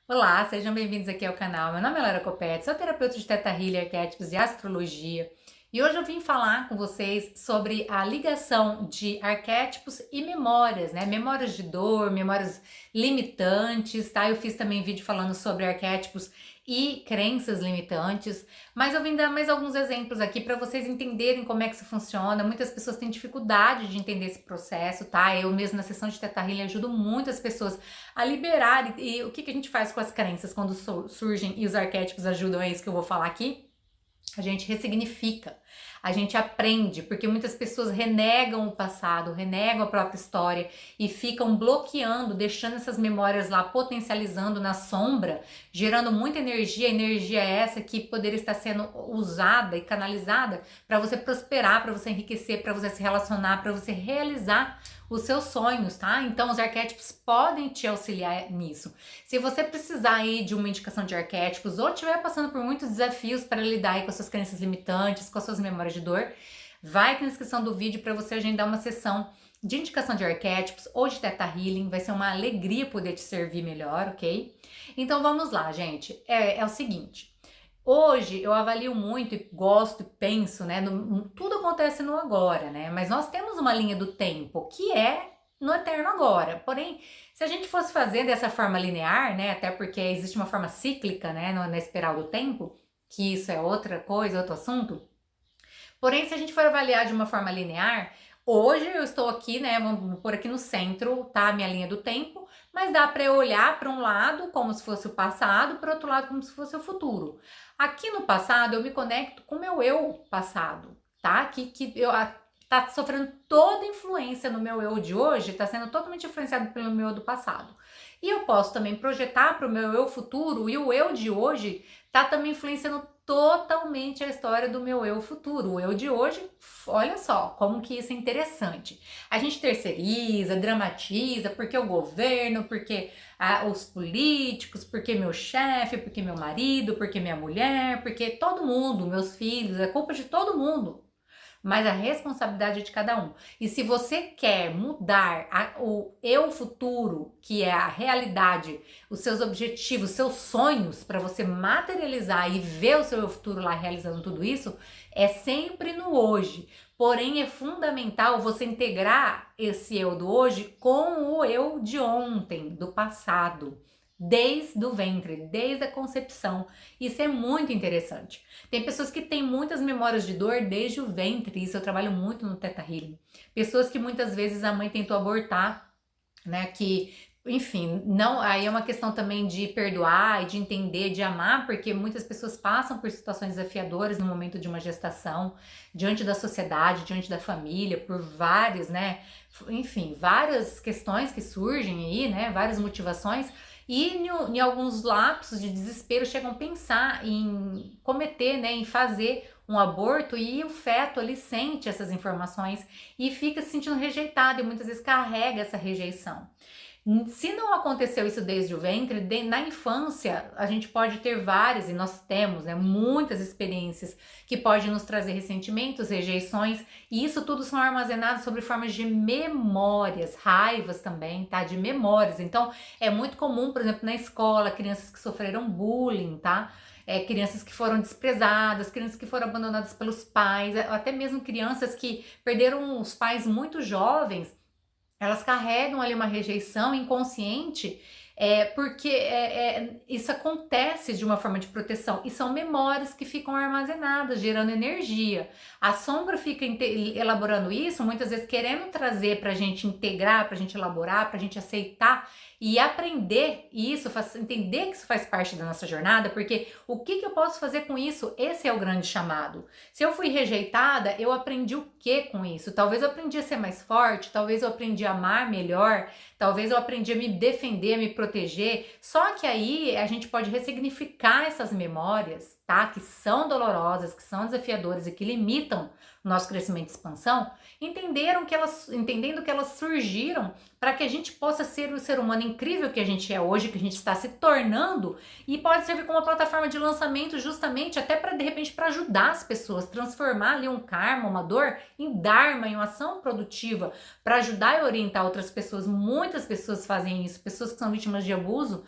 Olá, sejam bem-vindos aqui ao canal. Meu nome é Lara Copete, sou terapeuta de Teta Healing, arquétipos e astrologia. E hoje eu vim falar com vocês sobre a ligação de arquétipos e memórias, né? Memórias de dor, memórias limitantes, tá? Eu fiz também vídeo falando sobre arquétipos e crenças limitantes, mas eu vim dar mais alguns exemplos aqui para vocês entenderem como é que isso funciona. Muitas pessoas têm dificuldade de entender esse processo, tá? Eu mesmo na sessão de Teta Healing ajudo muitas pessoas a liberar. E o que a gente faz com as crenças quando surgem e os arquétipos ajudam? É isso que eu vou falar aqui. A gente ressignifica, a gente aprende, porque muitas pessoas renegam o passado, renegam a própria história e ficam bloqueando, deixando essas memórias lá, potencializando na sombra, gerando muita energia essa que poderia estar sendo usada e canalizada para você prosperar, para você enriquecer, para você se relacionar, para você realizar os seus sonhos, tá? Então os arquétipos podem te auxiliar nisso. Se você precisar aí de uma indicação de arquétipos ou estiver passando por muitos desafios para lidar aí com as suas crenças limitantes, com as suas memórias de dor, vai aqui na descrição do vídeo para você agendar uma sessão de indicação de arquétipos ou de Theta Healing. Vai ser uma alegria poder te servir melhor, ok? Então vamos lá, gente. É o seguinte. Hoje eu avalio muito e gosto e penso, né? Tudo acontece no agora, né? Mas nós temos uma linha do tempo que é no eterno agora. Porém, se a gente fosse fazer dessa forma linear, né? Até porque existe uma forma cíclica, né? Na espiral do tempo, que isso é outra coisa, outro assunto. Porém, se a gente for avaliar de uma forma linear, hoje eu estou aqui, né? Vamos pôr aqui no centro, tá? A minha linha do tempo, mas dá para eu olhar para um lado como se fosse o passado, para outro lado como se fosse o futuro. Aqui no passado eu me conecto com o meu eu passado, tá? Que eu tá sofrendo toda influência no meu eu de hoje, tá sendo totalmente influenciado pelo meu eu do passado. E eu posso também projetar para o meu eu futuro e o eu de hoje tá também influenciando totalmente a história do meu eu futuro. O eu de hoje, olha só como que isso é interessante. A gente terceiriza, dramatiza, porque o governo, porque os políticos, porque meu chefe, porque meu marido, porque minha mulher, porque todo mundo, meus filhos, é culpa de todo mundo, mas a responsabilidade é de cada um. E se você quer mudar o eu futuro, que é a realidade, os seus objetivos, os seus sonhos, para você materializar e ver o seu eu futuro lá realizando tudo isso, é sempre no hoje. Porém, é fundamental você integrar esse eu do hoje com o eu de ontem, do passado. Desde o ventre, desde a concepção. Isso é muito interessante. Tem pessoas que têm muitas memórias de dor desde o ventre, isso eu trabalho muito no Theta Healing. Pessoas que muitas vezes a mãe tentou abortar, né, que, enfim, não, aí é uma questão também de perdoar e de entender, de amar, porque muitas pessoas passam por situações desafiadoras no momento de uma gestação, diante da sociedade, diante da família, por vários, né, enfim, várias questões que surgem aí, né, várias motivações, e em alguns lapsos de desespero chegam a pensar em cometer, né, em fazer um aborto, e o feto ali sente essas informações e fica se sentindo rejeitado e muitas vezes carrega essa rejeição. Se não aconteceu isso desde o ventre, na infância a gente pode ter várias, e nós temos, né, muitas experiências que podem nos trazer ressentimentos, rejeições, e isso tudo são armazenados sob formas de memórias, raivas também, tá? De memórias. Então é muito comum, por exemplo, na escola, crianças que sofreram bullying, tá? Crianças que foram desprezadas, crianças que foram abandonadas pelos pais, até mesmo crianças que perderam os pais muito jovens. Elas carregam ali uma rejeição inconsciente, porque isso acontece de uma forma de proteção, e são memórias que ficam armazenadas, gerando energia. A sombra fica elaborando isso, muitas vezes querendo trazer para a gente integrar, para a gente elaborar, para a gente aceitar e aprender isso, entender que isso faz parte da nossa jornada, porque o que eu posso fazer com isso? Esse é o grande chamado. Se eu fui rejeitada, eu aprendi o que com isso? Talvez eu aprendi a ser mais forte, talvez eu aprendi a amar melhor, talvez eu aprendi a me defender, a me proteger. Só que aí a gente pode ressignificar essas memórias, tá? Que são dolorosas, que são desafiadoras e que limitam o nosso crescimento e expansão, entendendo que elas surgiram para que a gente possa ser o ser humano incrível que a gente é hoje, que a gente está se tornando, e pode servir como uma plataforma de lançamento justamente até para, de repente, para ajudar as pessoas, transformar ali um karma, uma dor, em dharma, em uma ação produtiva, para ajudar e orientar outras pessoas. Muitas pessoas fazem isso, pessoas que são vítimas de abuso,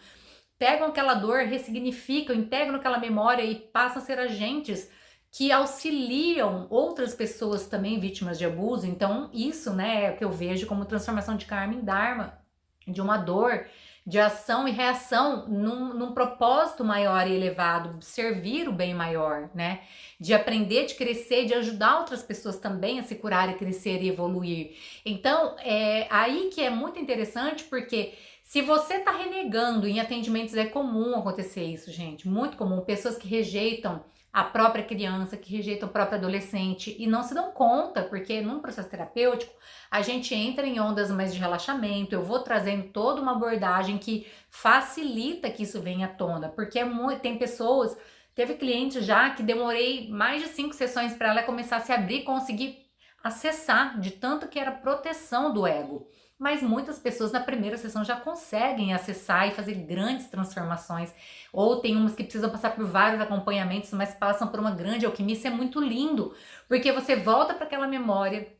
pegam aquela dor, ressignificam, integram aquela memória e passam a ser agentes que auxiliam outras pessoas também vítimas de abuso. Então, isso, né, é o que eu vejo como transformação de karma em dharma, de uma dor, de ação e reação num propósito maior e elevado, servir o bem maior, né? De aprender, de crescer, de ajudar outras pessoas também a se curar e crescer e evoluir. Então, é aí que é muito interessante, porque se você tá renegando em atendimentos, é comum acontecer isso, gente, muito comum, pessoas que rejeitam a própria criança, que rejeitam o próprio adolescente e não se dão conta, porque num processo terapêutico a gente entra em ondas mais de relaxamento, eu vou trazendo toda uma abordagem que facilita que isso venha à tona, porque tem pessoas, teve clientes já que demorei mais de 5 sessões para ela começar a se abrir, conseguir acessar, de tanto que era proteção do ego. Mas muitas pessoas na primeira sessão já conseguem acessar e fazer grandes transformações, ou tem umas que precisam passar por vários acompanhamentos, mas passam por uma grande alquimia. Isso é muito lindo, porque você volta para aquela memória,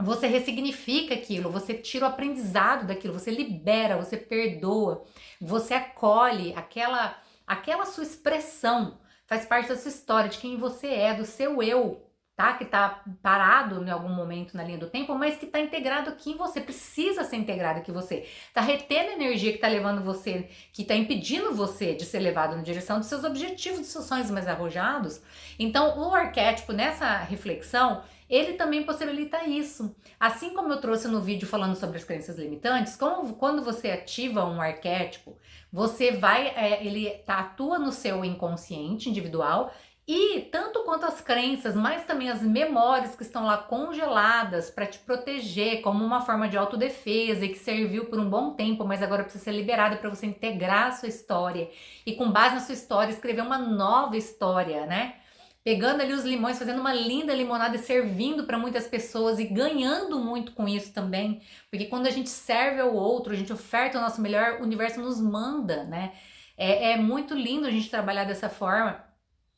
você ressignifica aquilo, você tira o aprendizado daquilo, você libera, você perdoa, você acolhe aquela sua expressão, faz parte da sua história, de quem você é, do seu eu, tá? Que tá parado em algum momento na linha do tempo, mas que tá integrado aqui em você, precisa ser integrado aqui em você. Tá retendo energia que tá levando você, que tá impedindo você de ser levado na direção dos seus objetivos, dos seus sonhos mais arrojados. Então, o arquétipo nessa reflexão, ele também possibilita isso. Assim como eu trouxe no vídeo falando sobre as crenças limitantes, quando você ativa um arquétipo, você vai, atua no seu inconsciente individual, e tanto quanto as crenças, mas também as memórias que estão lá congeladas para te proteger como uma forma de autodefesa e que serviu por um bom tempo, mas agora precisa ser liberada para você integrar a sua história e com base na sua história escrever uma nova história, né? Pegando ali os limões, fazendo uma linda limonada e servindo para muitas pessoas e ganhando muito com isso também, porque quando a gente serve ao outro, a gente oferta o nosso melhor, o universo nos manda, né? É muito lindo a gente trabalhar dessa forma,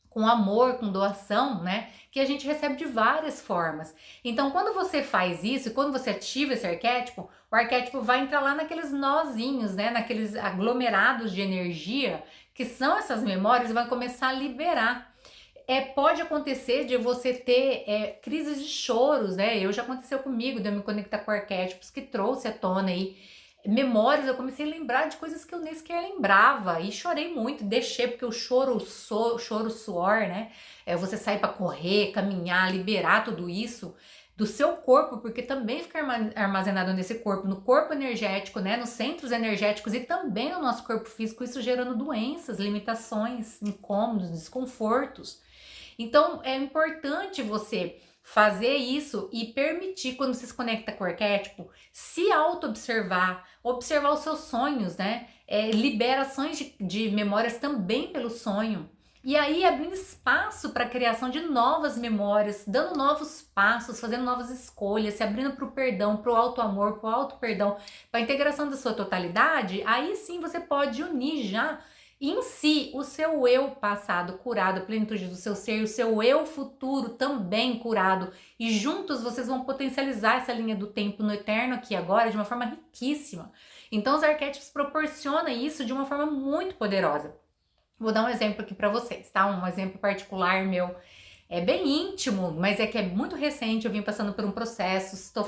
com amor, com doação, né? Que a gente recebe de várias formas. Então, quando você faz isso, quando você ativa esse arquétipo, o arquétipo vai entrar lá naqueles nozinhos, né? Naqueles aglomerados de energia, que são essas memórias, e vai começar a liberar. Pode acontecer de você ter crises de choros, né? Já aconteceu comigo, de eu me conectar com arquétipos que trouxe à tona aí memórias. Eu comecei a lembrar de coisas que eu nem sequer lembrava e chorei muito, deixei, porque o choro, suor, né? Você sair para correr, caminhar, liberar tudo isso do seu corpo, porque também fica armazenado nesse corpo, no corpo energético, né? Nos centros energéticos e também no nosso corpo físico, isso gerando doenças, limitações, incômodos, desconfortos. Então, é importante você fazer isso e permitir, quando você se conecta com o arquétipo, se auto-observar, observar os seus sonhos, né? Liberações de memórias também pelo sonho. E aí, abrindo espaço para a criação de novas memórias, dando novos passos, fazendo novas escolhas, se abrindo para o perdão, para o auto-amor, para o auto-perdão, para a integração da sua totalidade. Aí sim você pode unir já em si o seu eu passado curado, a plenitude do seu ser, o seu eu futuro também curado, e juntos vocês vão potencializar essa linha do tempo no eterno aqui agora de uma forma riquíssima. Então os arquétipos proporcionam isso de uma forma muito poderosa. Vou dar um exemplo aqui para vocês, tá? Um exemplo particular meu, bem íntimo, mas que é muito recente. Eu vim passando por um processo, estou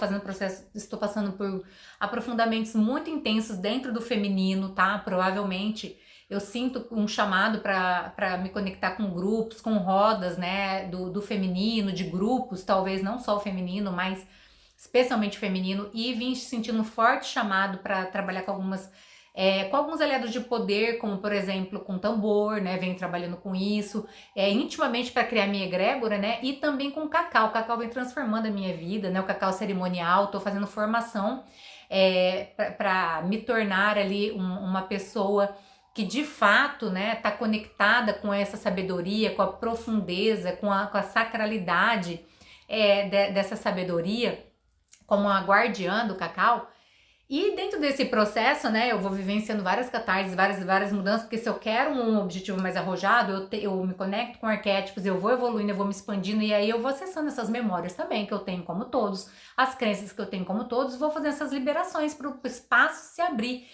passando por aprofundamentos muito intensos dentro do feminino, tá? Provavelmente eu sinto um chamado para me conectar com grupos, com rodas, né, do feminino, de grupos, talvez não só o feminino, mas especialmente o feminino, e vim sentindo um forte chamado para trabalhar com alguns aliados de poder, como por exemplo com tambor, né, venho trabalhando com isso, intimamente para criar minha egrégora, né, e também com o cacau vem transformando a minha vida, né, o cacau cerimonial. Estou fazendo formação para me tornar ali uma pessoa que de fato, né, tá conectada com essa sabedoria, com a profundeza, com a sacralidade dessa sabedoria, como a guardiã do cacau. E dentro desse processo, né, eu vou vivenciando várias catarses, várias mudanças, porque se eu quero um objetivo mais arrojado, eu me conecto com arquétipos, eu vou evoluindo, eu vou me expandindo, e aí eu vou acessando essas memórias também, que eu tenho como todos, as crenças que eu tenho como todos, vou fazendo essas liberações para o espaço se abrir.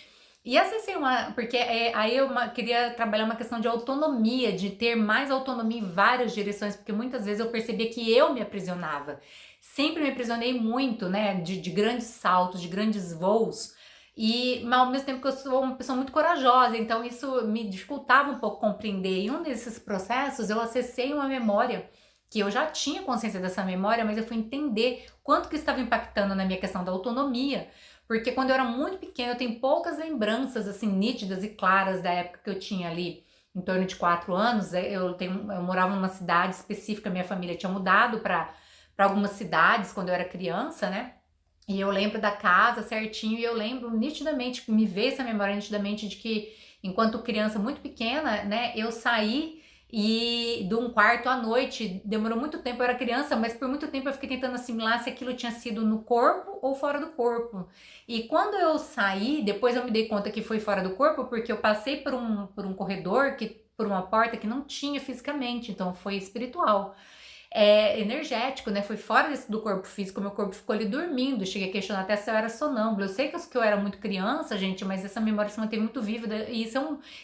E acessei porque aí eu queria trabalhar uma questão de autonomia, de ter mais autonomia em várias direções, porque muitas vezes eu percebia que eu me aprisionava. Sempre me aprisionei muito, né, de grandes saltos, de grandes voos, mas ao mesmo tempo que eu sou uma pessoa muito corajosa, então isso me dificultava um pouco compreender. E um desses processos eu acessei uma memória que eu já tinha consciência dessa memória, mas eu fui entender quanto que estava impactando na minha questão da autonomia, porque quando eu era muito pequena, eu tenho poucas lembranças, assim, nítidas e claras da época que eu tinha ali, em torno de 4 anos. Eu morava numa cidade específica, minha família tinha mudado para algumas cidades quando eu era criança, né? E eu lembro da casa certinho, e eu lembro nitidamente, me veio essa memória nitidamente de que, enquanto criança muito pequena, né, eu saí de um quarto à noite. Demorou muito tempo, eu era criança, mas por muito tempo eu fiquei tentando assimilar se aquilo tinha sido no corpo ou fora do corpo. E quando eu saí, depois eu me dei conta que foi fora do corpo, porque eu passei por um corredor, por uma porta que não tinha fisicamente, então foi espiritual, energético, né? Foi fora do corpo físico, meu corpo ficou ali dormindo. Cheguei a questionar até se eu era sonâmbula. Eu sei que eu era muito criança, gente, mas essa memória se mantém muito viva, e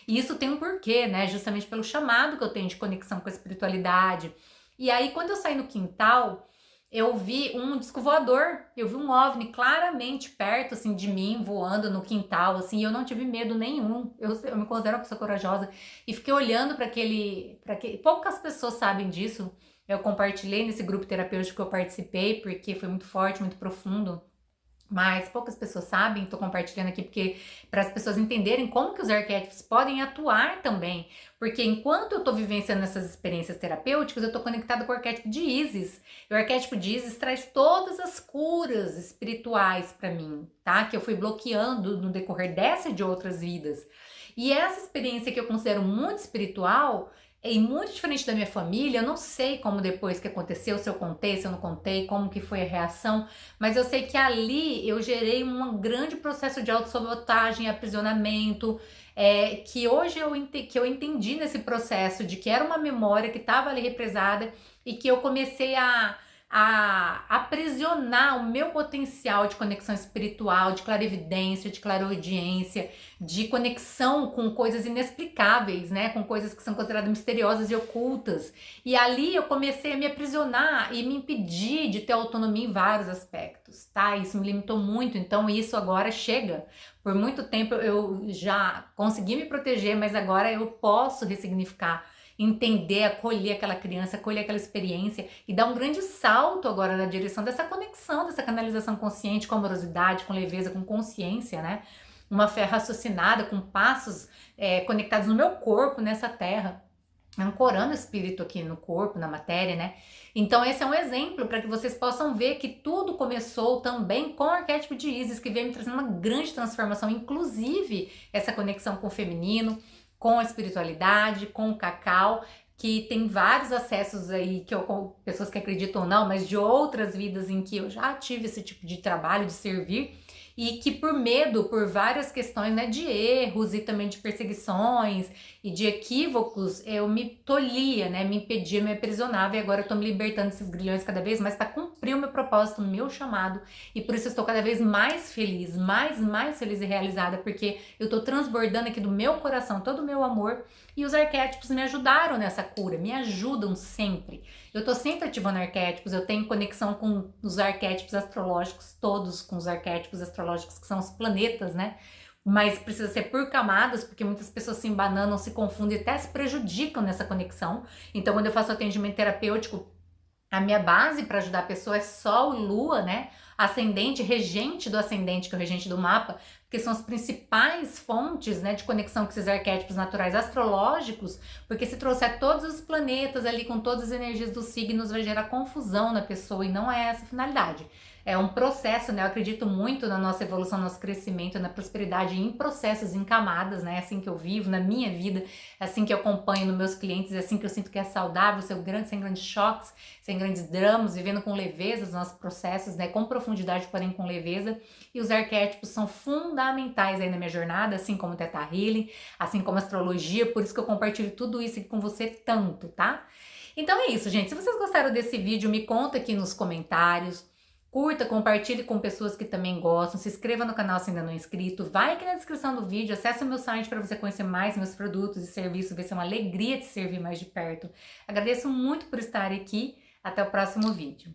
isso tem um porquê, né? Justamente pelo chamado que eu tenho de conexão com a espiritualidade. E aí, quando eu saí no quintal, eu vi um disco voador, eu vi um OVNI claramente perto, assim, de mim, voando no quintal, assim, e eu não tive medo nenhum. Eu me considero uma pessoa corajosa, e fiquei olhando para aquele... Poucas pessoas sabem disso. Eu compartilhei nesse grupo terapêutico que eu participei, porque foi muito forte, muito profundo, mas poucas pessoas sabem. Estou compartilhando aqui porque para as pessoas entenderem como que os arquétipos podem atuar também, porque enquanto eu estou vivenciando essas experiências terapêuticas, eu estou conectada com o arquétipo de Ísis. E o arquétipo de Ísis traz todas as curas espirituais para mim, tá? Que eu fui bloqueando no decorrer dessa e de outras vidas. E essa experiência, que eu considero muito espiritual e muito diferente da minha família, eu não sei como depois que aconteceu, se eu contei, se eu não contei, como que foi a reação, mas eu sei que ali eu gerei um grande processo de autossabotagem, aprisionamento, que hoje que eu entendi nesse processo de que era uma memória que estava ali represada, e que eu comecei a aprisionar o meu potencial de conexão espiritual, de clarividência, de clareaudiência, de conexão com coisas inexplicáveis, né? Com coisas que são consideradas misteriosas e ocultas. E ali eu comecei a me aprisionar e me impedir de ter autonomia em vários aspectos, tá? Isso me limitou muito, então isso agora chega. Por muito tempo eu já consegui me proteger, mas agora eu posso ressignificar, entender, acolher aquela criança, acolher aquela experiência e dar um grande salto agora na direção dessa conexão, dessa canalização consciente, com amorosidade, com leveza, com consciência, né? Uma fé raciocinada, com passos conectados no meu corpo, nessa terra, ancorando o espírito aqui no corpo, na matéria, né? Então esse é um exemplo para que vocês possam ver que tudo começou também com o arquétipo de Ísis, que veio me trazendo uma grande transformação, inclusive essa conexão com o feminino, com a espiritualidade, com o cacau, que tem vários acessos aí, com pessoas que acreditam ou não, mas de outras vidas em que eu já tive esse tipo de trabalho, de servir, e que por medo, por várias questões, né, de erros e também de perseguições e de equívocos, eu me tolhia, né, me impedia, me aprisionava, e agora eu tô me libertando desses grilhões cada vez mais para cumprir o meu propósito, o meu chamado, e por isso eu estou cada vez mais feliz, mais feliz e realizada, porque eu tô transbordando aqui do meu coração todo o meu amor, e os arquétipos me ajudaram nessa cura, me ajudam sempre. Eu tô sempre ativando arquétipos, eu tenho conexão com os arquétipos astrológicos, todos com os arquétipos astrológicos, que são os planetas, né? Mas precisa ser por camadas, porque muitas pessoas se embananam, se confundem e até se prejudicam nessa conexão. Então, quando eu faço atendimento terapêutico, a minha base para ajudar a pessoa é Sol e Lua, né? Ascendente, regente do ascendente, que é o regente do mapa, porque são as principais fontes, né, de conexão com esses arquétipos naturais astrológicos, porque se trouxer todos os planetas ali com todas as energias dos signos, vai gerar confusão na pessoa, e não é essa a finalidade. É um processo, né? Eu acredito muito na nossa evolução, no nosso crescimento, na prosperidade em processos, em camadas, né? É assim que eu vivo na minha vida, é assim que eu acompanho nos meus clientes, é assim que eu sinto que é saudável, sem grandes choques, sem grandes dramas, vivendo com leveza os nossos processos, né? Com profundidade, porém com leveza. E os arquétipos são fundamentais aí na minha jornada, assim como o Theta Healing, assim como a astrologia, por isso que eu compartilho tudo isso aqui com você tanto, tá? Então é isso, gente. Se vocês gostaram desse vídeo, me conta aqui nos comentários. Curta, compartilhe com pessoas que também gostam, se inscreva no canal se ainda não é inscrito, vai aqui na descrição do vídeo, acesse o meu site para você conhecer mais meus produtos e serviços, ver se é uma alegria te servir mais de perto. Agradeço muito por estar aqui, até o próximo vídeo.